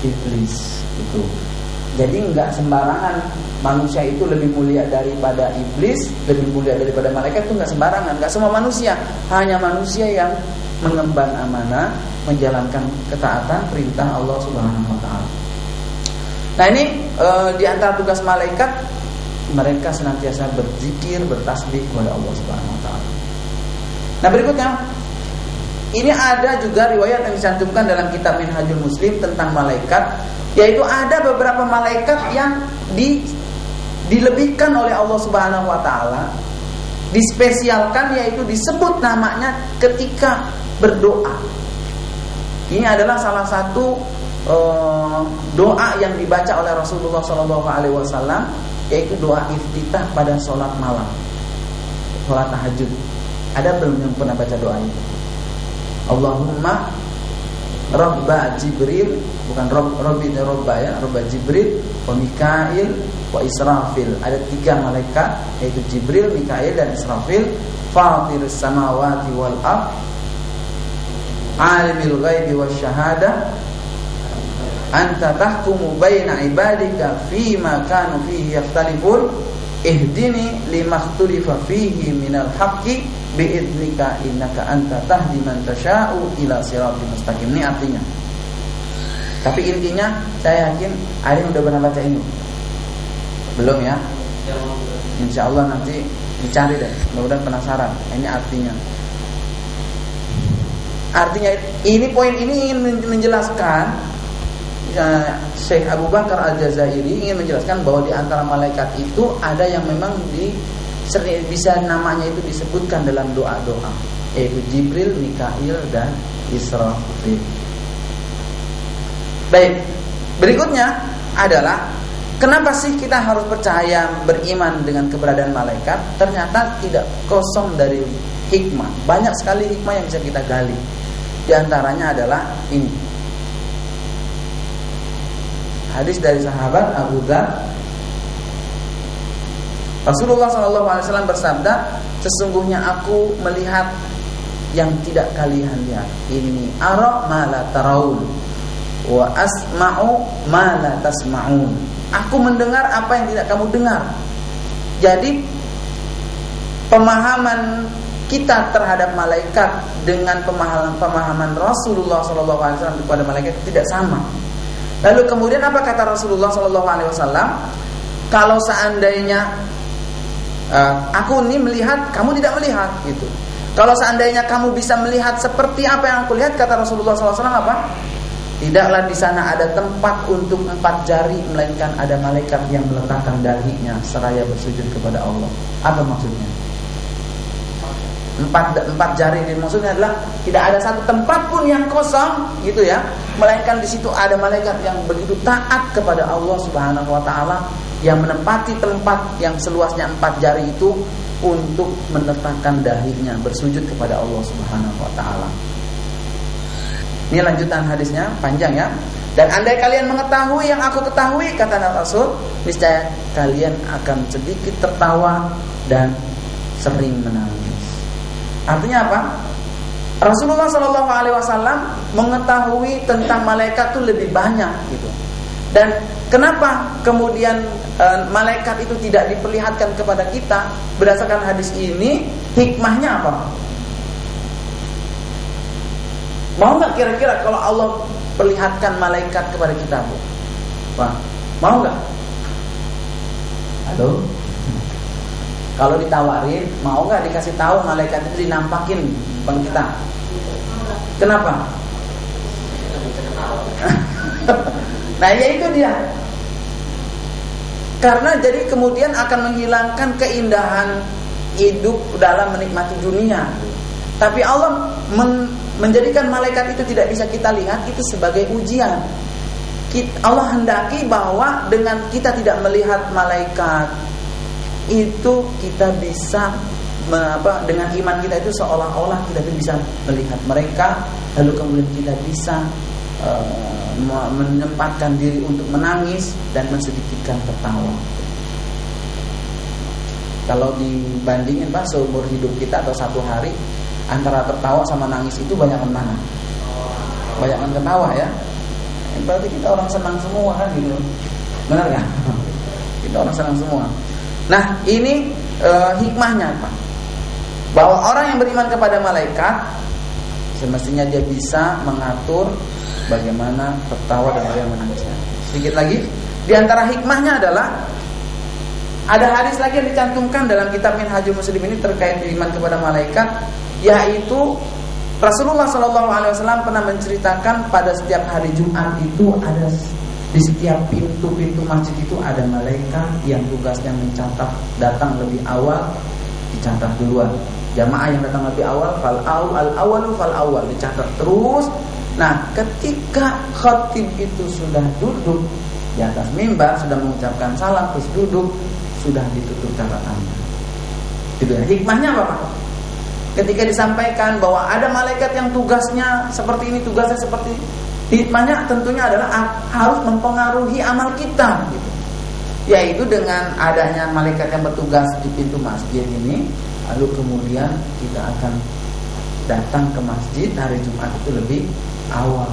iblis. Itu. Jadi nggak sembarangan manusia itu lebih mulia daripada iblis, lebih mulia daripada malaikat, itu nggak sembarangan. Nggak semua manusia, hanya manusia yang mengemban amanah, menjalankan ketaatan perintah Allah Subhanahu wa taala. Nah, ini di antara tugas malaikat, mereka senantiasa berzikir, bertasbih kepada Allah Subhanahu wa taala. Nah, berikutnya ini ada juga riwayat yang dicantumkan dalam kitab Minhajul Muslim tentang malaikat, yaitu ada beberapa malaikat yang dilebihkan oleh Allah Subhanahu wa taala, dispesialkan, yaitu disebut namanya ketika berdoa. Ini adalah salah satu doa yang dibaca oleh Rasulullah SAW, yaitu doa iftitah pada sholat malam, sholat tahajud. Ada belum yang pernah baca doa ini? Allahumma Rabba Jibril, bukan Robba ya, Robba Jibril, wa Mikail, wa Israfil. Ada 3 malaikat, yaitu Jibril, Mikail, dan Israfil. Fatirus samawati wal ard, alimil ghaibi wasyahadah, anta tahkumu baina ibadika fima kanu fihi yakhtalifun, ihdini limakhtalifa fihi minal haqqi bi'idnika innaka anta tahdi man tasha'u ila siratal mustaqim. Ini artinya. Tapi intinya saya yakin ada yang udah pernah baca ini. Belum ya? Insyaallah nanti dicari deh. Mudah-mudahan penasaran. Ini artinya. Artinya ini poin ini ingin menjelaskan, Syekh Abu Bakar Al-Jazairi ingin menjelaskan bahwa di antara malaikat itu ada yang memang bisa namanya itu disebutkan dalam doa-doa, yaitu Jibril, Mikail, dan Israfil. Baik, berikutnya adalah kenapa sih kita harus percaya, beriman dengan keberadaan malaikat? Ternyata tidak kosong dari hikmah. Banyak sekali hikmah yang bisa kita gali. Di antaranya adalah ini. Hadis dari sahabat Abu Dzar, Rasulullah SAW bersabda, sesungguhnya aku melihat yang tidak kalian lihat. Ini ara ma la taraun wa asma'u ma la tasma'un. Aku mendengar apa yang tidak kamu dengar. Jadi pemahaman kita terhadap malaikat dengan pemahaman Rasulullah SAW kepada malaikat tidak sama. Lalu kemudian apa kata Rasulullah SAW? Kalau seandainya aku ini melihat, kamu tidak melihat, gitu. Kalau seandainya kamu bisa melihat seperti apa yang aku lihat, kata Rasulullah SAW apa? Tidaklah di sana ada tempat untuk 4 jari, melainkan ada malaikat yang meletakkan dahinya seraya bersujud kepada Allah. Apa maksudnya? 4 jari ini maksudnya adalah tidak ada satu tempat pun yang kosong, gitu ya, melainkan di situ ada malaikat yang begitu taat kepada Allah Subhanahu wa taala, yang menempati tempat yang seluasnya 4 jari itu untuk meletakkan dahinya bersujud kepada Allah Subhanahu wa taala. Ini lanjutan hadisnya, panjang ya. Dan andai kalian mengetahui yang aku ketahui, kata Rasul, niscaya kalian akan sedikit tertawa dan sering menangis. Artinya apa? Rasulullah SAW mengetahui tentang malaikat itu lebih banyak, gitu. Dan kenapa kemudian malaikat itu tidak diperlihatkan kepada kita? Berdasarkan hadis ini, hikmahnya apa? Mau nggak kira-kira kalau Allah perlihatkan malaikat kepada kita, Bu? Pak, mau nggak? Halo? Kalau ditawarin, mau nggak dikasih tahu malaikat itu dinampakin depan kita? Kenapa? Nah, ya itu dia. Karena jadi kemudian akan menghilangkan keindahan hidup dalam menikmati dunia. Tapi Allah menjadikan malaikat itu tidak bisa kita lihat, itu sebagai ujian. Allah hendaki bahwa dengan kita tidak melihat malaikat itu kita bisa dengan iman kita itu seolah-olah kita bisa melihat mereka, lalu kemudian kita bisa menempatkan diri untuk menangis dan mensedikitkan tertawa. Kalau dibandingin Pak, seumur hidup kita atau 1 hari, antara tertawa sama nangis itu banyakan mana? Banyakan ketawa ya. Berarti kita orang senang semua kan gitu. Benar kan? Kita orang senang semua. Nah, ini hikmahnya Pak. Bahwa orang yang beriman kepada malaikat semestinya dia bisa mengatur bagaimana tertawa dan bagaimana menangisnya. Sedikit lagi, di antara hikmahnya adalah ada hadis lagi yang dicantumkan dalam kitab Minhajul Muslim ini terkait beriman kepada malaikat, yaitu Rasulullah SAW pernah menceritakan pada setiap hari Jumat itu ada di setiap pintu-pintu masjid itu ada malaikat yang tugasnya mencatat, datang lebih awal dicatat duluan. Jamaah yang datang lebih awal al-awalu fal awal dicatat terus. Nah, ketika khatib itu sudah duduk di atas mimbar, sudah mengucapkan salam terus duduk, sudah ditutup catatannya. Itu ya. Hikmahnya apa Pak? Ketika disampaikan bahwa ada malaikat yang tugasnya seperti ini, tugasnya seperti ini, hikmahnya tentunya adalah harus mempengaruhi amal kita gitu. Yaitu dengan adanya malaikat yang bertugas di pintu masjid ini, lalu kemudian kita akan datang ke masjid hari Jumat itu lebih awal.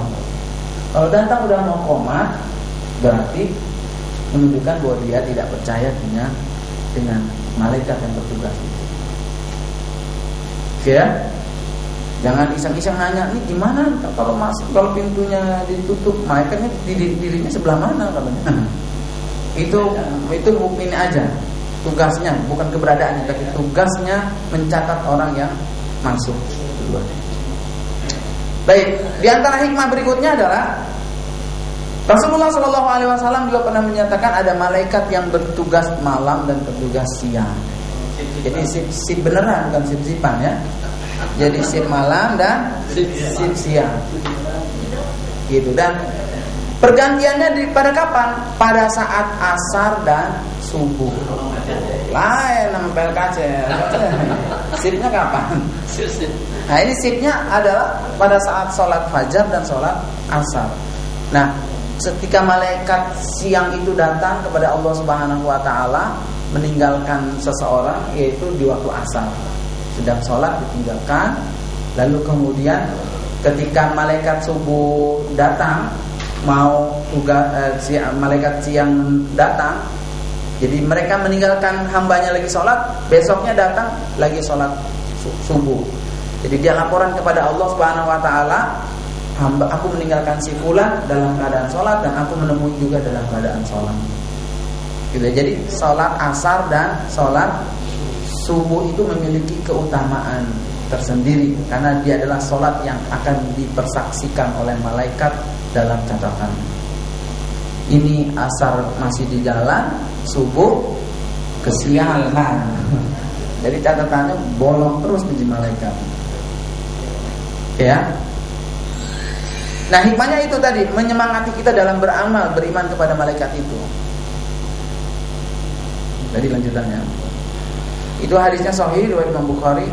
Kalau datang udah mau qomat, berarti menunjukkan bahwa dia tidak percaya dengan malaikat yang bertugas itu. Oke ya? Jangan iseng-iseng nanya, nih gimana kalau pintunya ditutup, malaikatnya dirinya sebelah mana katanya. Itu mukmin aja. Tugasnya bukan keberadaannya, tapi tugasnya mencatat orang yang masuk duluan. Baik, di antara hikmah berikutnya adalah Rasulullah SAW juga pernah menyatakan ada malaikat yang bertugas malam dan bertugas siang. Jadi sip beneran, bukan sip-sipan ya. Jadi sip malam dan sip siang. Gitu. Dan pergantiannya pada kapan? Pada saat asar dan subuh. Lain nempel kaca. Sipnya kapan? Nah, ini sipnya adalah pada saat sholat fajar dan sholat asar. Nah, ketika malaikat siang itu datang kepada Allah Subhanahu wa taala meninggalkan seseorang, yaitu di waktu asar. Sedang sholat ditinggalkan, lalu kemudian ketika malaikat subuh datang mau malaikat siang datang, jadi mereka meninggalkan hambanya lagi sholat, besoknya datang lagi sholat subuh. Jadi dia laporan kepada Allah Subhanahu wa taala, hamba aku meninggalkan si fulan dalam keadaan sholat dan aku menemui juga dalam keadaan sholat. Gitu. Jadi sholat asar dan sholat subuh itu memiliki keutamaan tersendiri karena dia adalah sholat yang akan dipersaksikan oleh malaikat dalam catatan. Ini asar masih di jalan, subuh kesiangan. Jadi catatannya bolong terus di malaikat. Ya. Nah, hikmahnya itu tadi, menyemangati kita dalam beramal, beriman kepada malaikat itu. Jadi lanjutannya. Itu hadisnya sahih riwayat Imam Bukhari.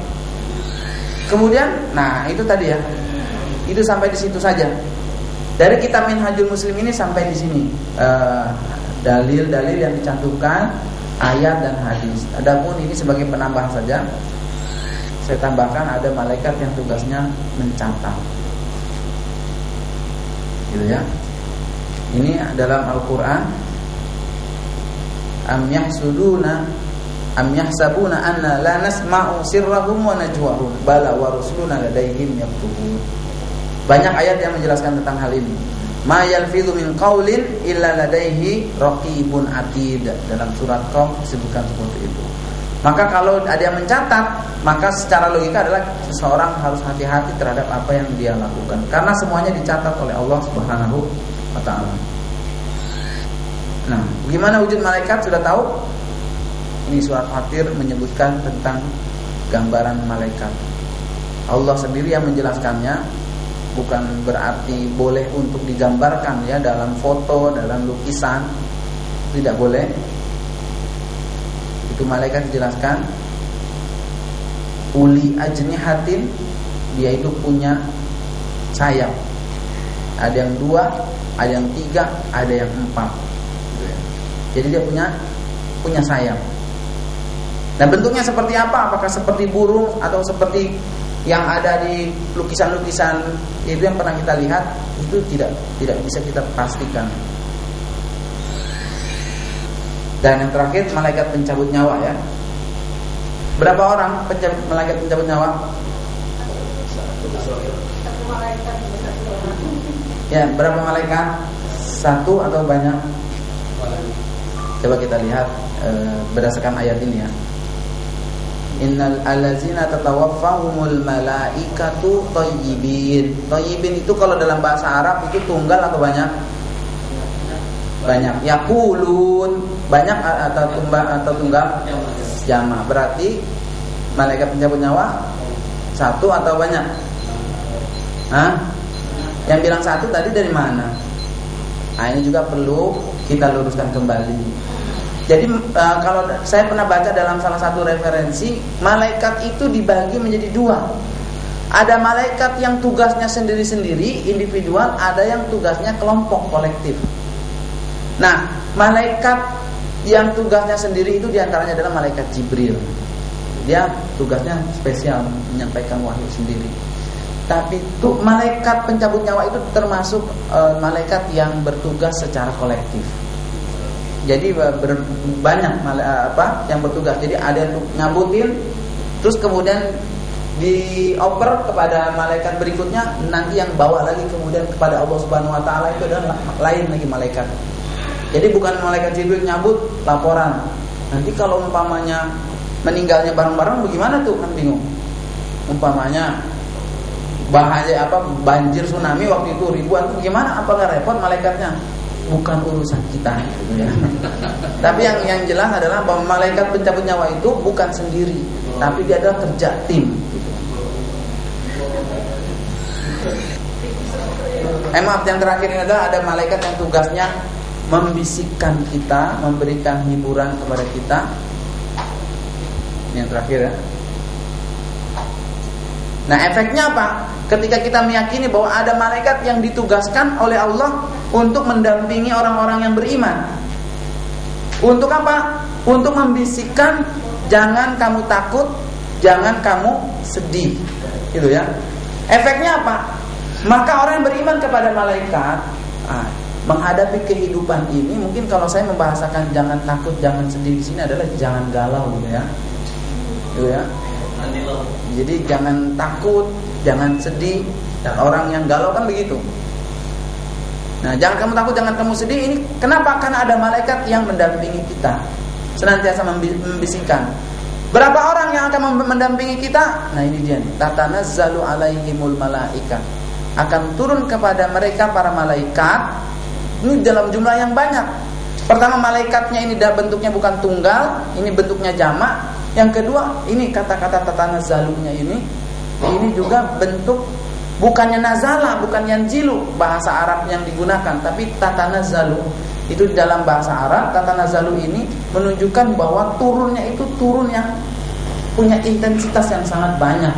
Kemudian, nah itu tadi ya. Itu sampai di situ saja. Dari kitab Minhajul Muslim ini sampai di sini. Dalil-dalil yang dicantumkan, ayat dan hadis. Adapun ini sebagai penambah saja. Saya tambahkan ada malaikat yang tugasnya mencatat. Gitu ya. Ini dalam Al-Qur'an. Am yahsabuna anna la nasma'u sirrahum wa najwahum bala wa rusuluna ladaihim yaktubun. Banyak ayat yang menjelaskan tentang hal ini. Ma yalfidhu min qaulin illa ladaihi raqibun atid. Dalam surat Qaf disebutkan seperti itu. Maka kalau ada yang mencatat, maka secara logika adalah seseorang harus hati-hati terhadap apa yang dia lakukan karena semuanya dicatat oleh Allah Subhanahu wa taala. Nah, bagaimana wujud malaikat sudah tahu? Ini surat Fatir menyebutkan tentang gambaran malaikat. Allah sendiri yang menjelaskannya, bukan berarti boleh untuk digambarkan ya dalam foto, dalam lukisan, tidak boleh. Itu malaikat dijelaskan uli ajnihatin, dia itu punya sayap. Ada yang 2, ada yang 3, ada yang 4. Jadi dia punya sayap. Dan bentuknya seperti apa? Apakah seperti burung atau seperti yang ada di lukisan-lukisan itu yang pernah kita lihat? Itu tidak bisa kita pastikan. Dan yang terakhir malaikat pencabut nyawa ya. Berapa orang malaikat pencabut nyawa? Ya, berapa malaikat? Satu atau banyak? Coba kita lihat berdasarkan ayat ini ya. Innal allazina tatawaffahumul malaikatu thayyibin. Thayyibin itu kalau dalam bahasa Arab itu tunggal atau banyak? Banyak. Yaqulun banyak atau tunggal? Jama'. Berarti malaikat pencabut nyawa satu atau banyak? Hah? Yang bilang satu tadi dari mana? Nah, ini juga perlu kita luruskan kembali. Jadi kalau saya pernah baca dalam salah satu referensi, malaikat itu dibagi menjadi dua. Ada malaikat yang tugasnya sendiri-sendiri, individual, ada yang tugasnya kelompok, kolektif. Nah, malaikat yang tugasnya sendiri itu diantaranya adalah malaikat Jibril. Dia tugasnya spesial, menyampaikan wahyu sendiri. Tapi malaikat pencabut nyawa itu termasuk malaikat yang bertugas secara kolektif. Jadi banyak yang bertugas. Jadi ada yang nyabutin, terus kemudian dioper kepada malaikat berikutnya, nanti yang bawa lagi kemudian kepada Allah Subhanahu Wa Taala itu adalah lain lagi malaikat. Jadi bukan malaikat Jibril nyabut laporan. Nanti kalau umpamanya meninggalnya bareng-bareng, bagaimana tuh? Kan bingung. Umpamanya bahaya banjir tsunami waktu itu ribuan, gimana? Apa nggak repot malaikatnya? Bukan urusan kita gitu ya. Tapi yang jelas adalah bahwa malaikat pencabut nyawa itu bukan sendiri, tapi dia adalah kerja tim gitu. Maaf, yang terakhir ini adalah ada malaikat yang tugasnya membisikkan kita, memberikan hiburan kepada kita. Yang terakhir ya. Nah, efeknya apa? Ketika kita meyakini bahwa ada malaikat yang ditugaskan oleh Allah untuk mendampingi orang-orang yang beriman. Untuk apa? Untuk membisikkan, jangan kamu takut, jangan kamu sedih. Gitu ya. Efeknya apa? Maka orang yang beriman kepada malaikat menghadapi kehidupan ini, mungkin kalau saya membahasakan jangan takut, jangan sedih di sini adalah jangan galau gitu ya. Gitu ya. Jadi jangan takut, jangan sedih. Dan orang yang galau kan begitu. Nah, jangan kamu takut, jangan kamu sedih. Ini kenapa? Karena ada malaikat yang mendampingi kita, senantiasa membisikkan. Berapa orang yang akan mendampingi kita? Nah, ini dia. Tatanazzalu alaihimul malaika. Akan turun kepada mereka para malaikat. Ini dalam jumlah yang banyak. Pertama, malaikatnya ini bentuknya bukan tunggal, ini bentuknya jamak. Yang kedua, ini kata-kata tatanazzalunya ini juga bentuk bukannya nazala, bukan yanzilu bahasa Arab yang digunakan, tapi tatanazzalu. Itu dalam bahasa Arab, tatanazzalu ini menunjukkan bahwa turunnya itu turun yang punya intensitas yang sangat banyak.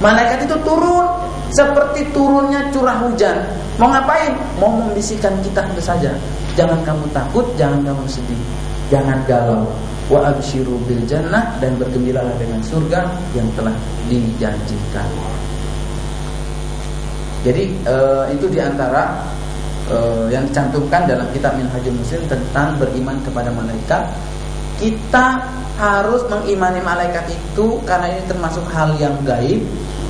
Malaikat itu turun seperti turunnya curah hujan. Mau ngapain? Mau membisikkan kita itu saja. Jangan kamu takut, jangan kamu sedih, jangan galau. Wa absyiru bil jannah, dan bergembiralah dengan surga yang telah dijanjikan. Jadi itu diantara yang dicantumkan dalam kitab Minhajul Muslim tentang beriman kepada malaikat. Kita harus mengimani malaikat itu karena ini termasuk hal yang gaib.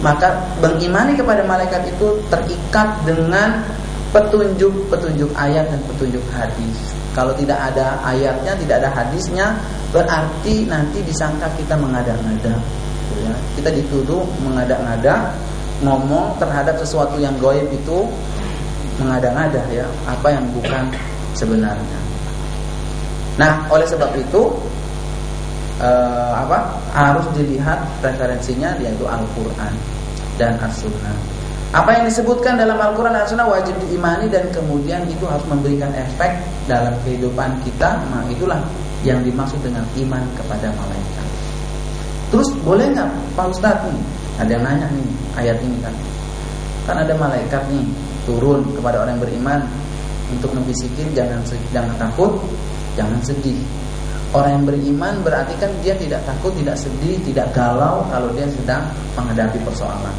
Maka mengimani kepada malaikat itu terikat dengan petunjuk ayat dan petunjuk hadis. Kalau tidak ada ayatnya, tidak ada hadisnya, berarti nanti disangka kita mengada-ngada. Ya, kita dituduh mengada-ngada, ngomong terhadap sesuatu yang gaib itu mengada-ngada ya, apa yang bukan sebenarnya. Nah, oleh sebab itu harus dilihat referensinya, yaitu Al-Quran dan As-Sunnah. Apa yang disebutkan dalam Al-Quran dan As-Sunnah wajib diimani, dan kemudian itu harus memberikan efek dalam kehidupan kita. Nah, itulah yang dimaksud dengan iman kepada malaikat. Terus boleh nggak Pak Ustadz nih? Ada yang nanya nih ayat ini kan ada malaikat nih turun kepada orang yang beriman untuk membisikin jangan takut, jangan sedih. Orang yang beriman berarti kan dia tidak takut, tidak sedih, tidak galau kalau dia sedang menghadapi persoalan.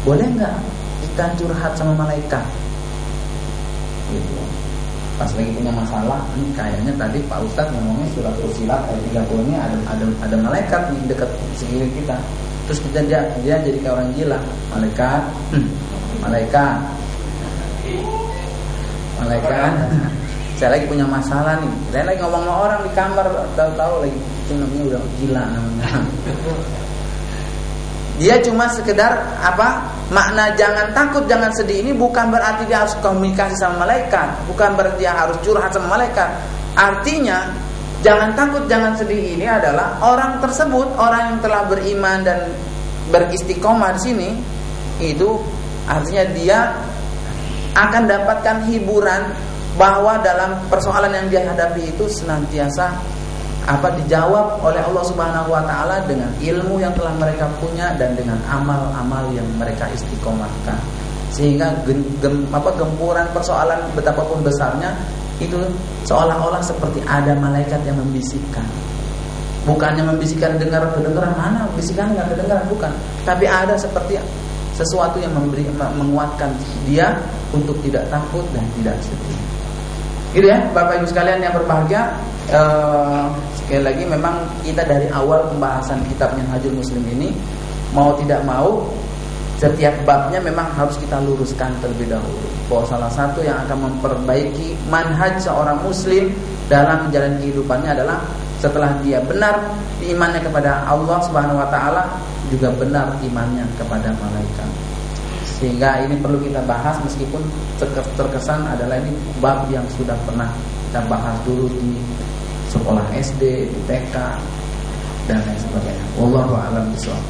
Boleh nggak kita curhat sama malaikat? Gitu. Pas lagi punya masalah, ini kayaknya tadi Pak Ustadz ngomongnya surat Fussilat ayat 30 ini ada malaikat di dekat sekeliling kita. Terus dia jadi kayak orang gila. Malaikat. Saya lagi punya masalah nih. Saya lagi ngomong sama orang di kamar, tahu-tahu lagi itu namanya udah gila namanya. Dia cuma sekedar makna jangan takut, jangan sedih ini bukan berarti dia harus komunikasi sama malaikat, bukan berarti dia harus curhat sama malaikat. Artinya jangan takut, jangan sedih ini adalah orang tersebut, orang yang telah beriman dan beristiqomah di sini, itu artinya dia akan dapatkan hiburan bahwa dalam persoalan yang dia hadapi itu senantiasa dijawab oleh Allah Subhanahu wa taala dengan ilmu yang telah mereka punya dan dengan amal-amal yang mereka istiqomahkan. Sehingga gempuran persoalan betapapun besarnya itu seolah-olah seperti ada malaikat yang membisikkan. Bukannya membisikkan kedengaran mana, bisikan enggak kedengaran, bukan. Tapi ada seperti sesuatu yang menguatkan dia untuk tidak takut dan tidak sedih. Gitu ya, Bapak Ibu sekalian yang berbahagia. Sekali lagi memang kita dari awal pembahasan kitab Minhajul Muslim ini mau tidak mau setiap babnya memang harus kita luruskan terlebih dahulu bahwa salah satu yang akan memperbaiki manhaj seorang muslim dalam menjalani kehidupannya adalah setelah dia benar imannya kepada Allah Subhanahu wa taala, juga benar imannya kepada malaikat. Sehingga ini perlu kita bahas meskipun terkesan adalah ini bab yang sudah pernah kita bahas dulu di sekolah SD, di TK dan lain sebagainya. Wallahu a'lam bishawab.